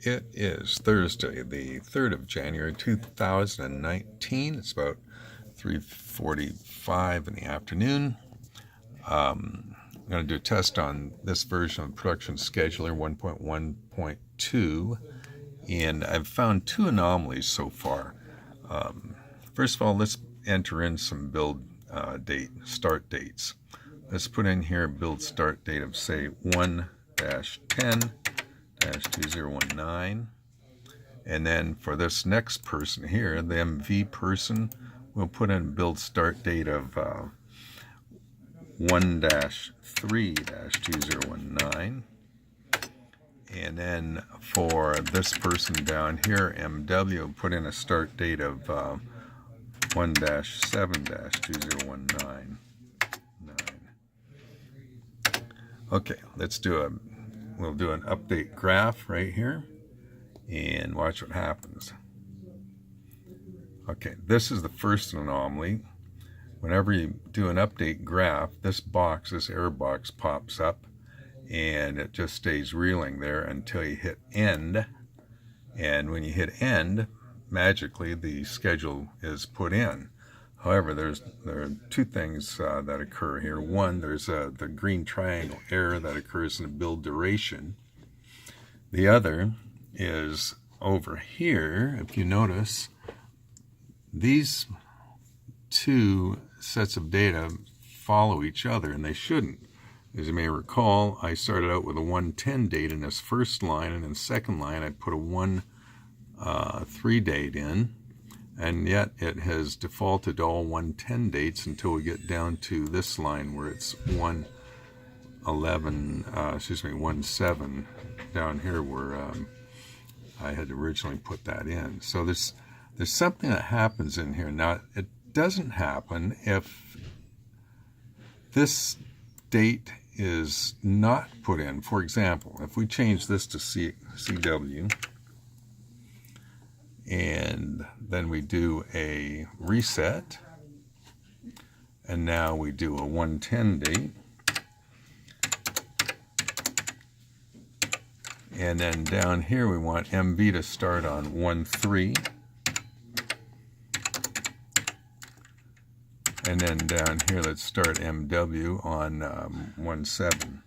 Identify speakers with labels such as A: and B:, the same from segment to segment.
A: It is Thursday, the 3rd of January, 2019. It's about 3:45 in the afternoon. I'm going to do a test on this version of Production Scheduler 1.1.2, and I've found two anomalies so far. First of all, let's enter in some build start dates. Let's put in here a build start date of, say, 1-10-2019. And then for this next person here, the MV person, we'll put in a build start date of 1-3-2019. And then for this person down here, MW, we'll put in a start date of 1-7-2019. Okay, we'll do an update graph right here and watch what happens. Okay, this is the first anomaly. Whenever you do an update graph, this error box pops up and it just stays reeling there until you hit end. And when you hit end, magically the schedule is put in. However, there are two things that occur here. One, there's the green triangle error that occurs in the build duration. The other is over here. If you notice, these two sets of data follow each other, and they shouldn't. As you may recall, I started out with a 110 date in this first line, and in the second line I put a 1-3 date in. And yet it has defaulted to all 110 dates until we get down to this line where it's 1-7 down here where I had originally put that in. So there's something that happens in here. Now, it doesn't happen if this date is not put in. For example, if we change this to CW, and then we do a reset, and now we do a 110 date, and then down here we want MV to start on 1-3, and then down here let's start MW on 1-7.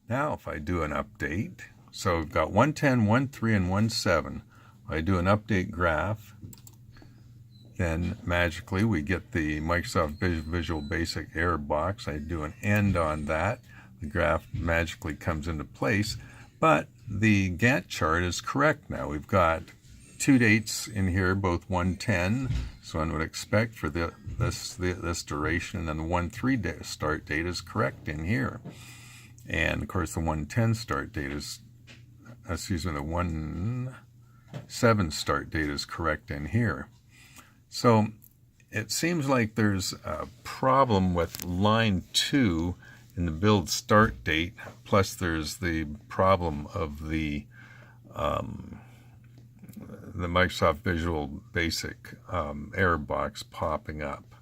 A: Now if I do an update, so we've got 110, 1-3, and 1-7. I do an update graph, then magically we get the Microsoft Visual Basic error box. I do an end on that. The graph magically comes into place, but the Gantt chart is correct now. We've got two dates in here, both 110, so one would expect for this duration, and then the 1-3 start date is correct in here. And of course the 110 start date is, the 1-7 start date is correct in here. So it seems like there's a problem with line 2 in the build start date, plus there's the problem of the Microsoft Visual Basic error box popping up.